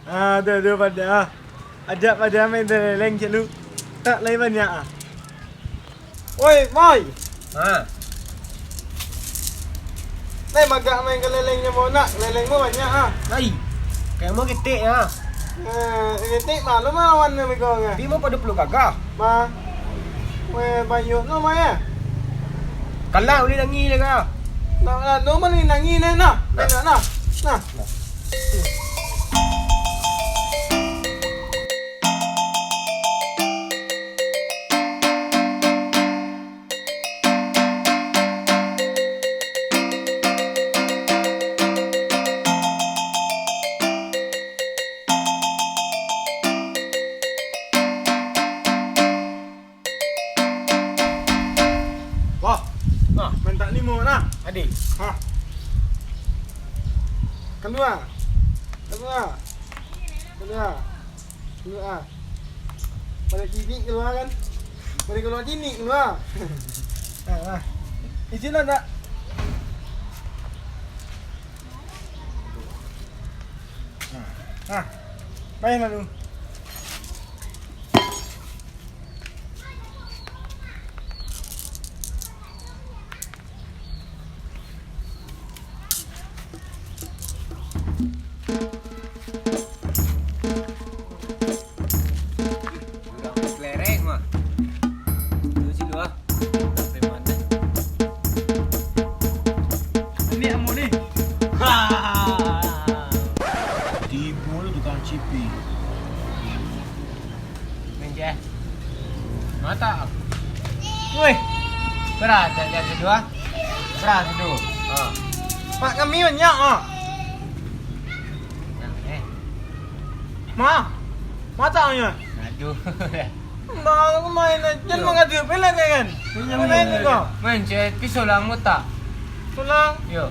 Ada pada. Ajak pada main leleng je lu. Tak lain banyak ah. Oi, boy. Lai magak main ke lelengnya mau nak. Leleng mau banyak ah. Lai. Kayak mau ketik ya. Ketik malu mah warna mereka ngah. Bi mau pada peluk kakak. Ma. Weh bayuk no maya. Kalah boleh nangi je kak. Nak no mana nangi ni nak. Nak. Nah. Main tak lima nak. Adik. Keluar. Pada sini keluar kan. Pada keluar sini keluar. Di sini tak. Main lalu. Kelereng mah. Lu sih lu ah. Sampai mana? Ini amu ni. Tipu lu tukang cipi. Menje. Mata. Woi. Berat jangan kedua. Berat dulu. Pak kami banyak ah. Matanya. Aduh. Bang main jangan mengaduk pelak kan. Main ni kau. Menje pisau lang mo ta. Tulang. Yo.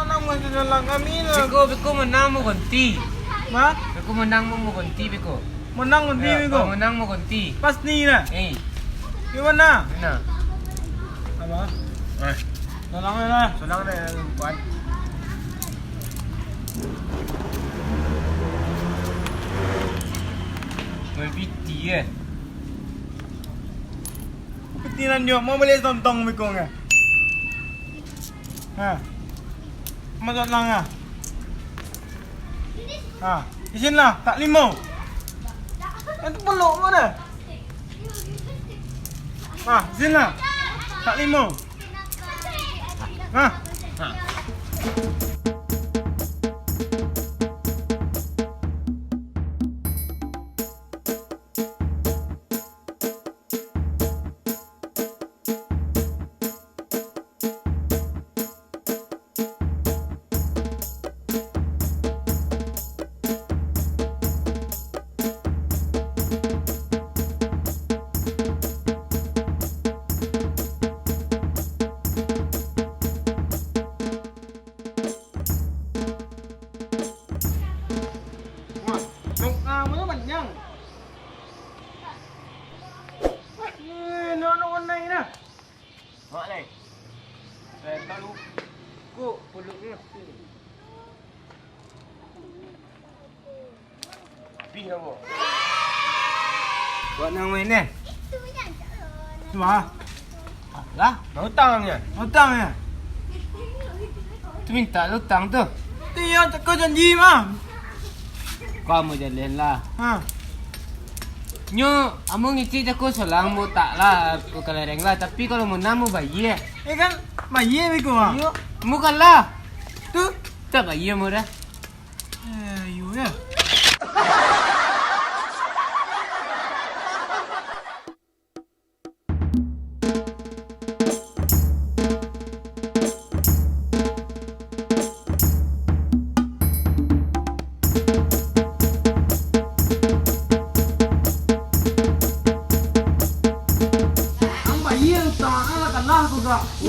Namun tulang kami lah. Biko menang mo konti. Ma? Biko menang mo konti biko. Menang nanti kau. Menang mo konti. Pas ni lah. Gimana? Mana? Apa? Tulang ni lah. Sulang na kuan. May biti eh. Petinan dia mau beli tontong mereka ngah. Masuk lang di sini lah, tak limau. Itu peluk mana? Di sini lah, tak limau. Nó bánh nhăng. Nó con này nè. Mak ni. Tak lu. Ku peluknya. Pi kamu. Buat nang main ni. Cuma Lah, mau tangnya. hutang ya. Tu minta hutang tu. Dia kau janji mah. Kamu jalan lah. Nyo, amo ngiti aku selang mo tak lah, kelereng lah. Tapi kalau menang mo bayar. Kan bayi biko ah. Yo, mo kalah. Tu. Tak bayar mo dah. Yo ya.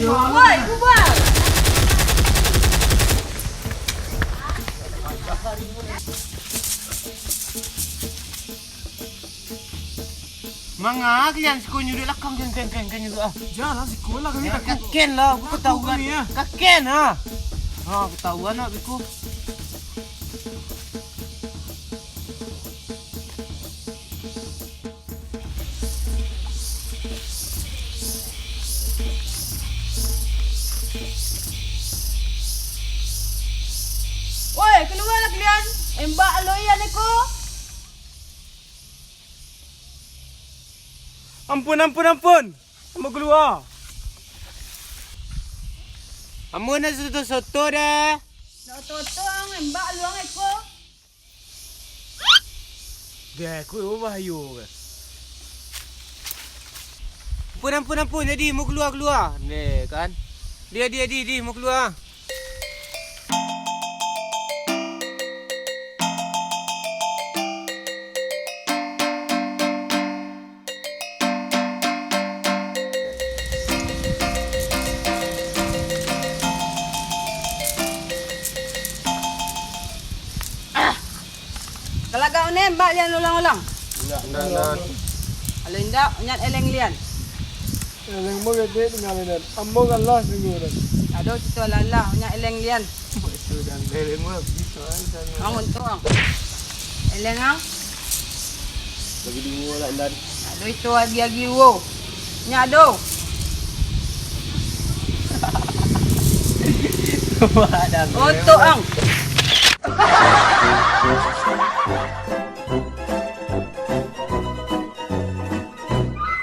Woi, bubar. Manga kalian sekolah nyuri lakang kan nyuri ah. Jangan sekolah kami tak Kaken lah, aku ketahuan. kami, ya. Kaken ha. Ha, ketahuan nak biku. Mbak aloyan ko. Ampun. Amo keluar. Amo na soto dah. Toto ang mbak aloyan ko. Dah, aku bahaya ke? Ampun. Jadi mau keluar. Ni kan. Dia mau keluar. Kalagaw ni mbak lian ulang-ulang. Nak. Alo indak nyat eleng lian. Yang mau gede dengan ini. Amo Allah sendiri. Ado tu lala nyat eleng lian. Sudah lele mu gitu kan. Bangun tu ang. Eleng ang. Bagi dua lah dan. Ado itu agi wo. Nyat do. Wah dah. Oh tu ang.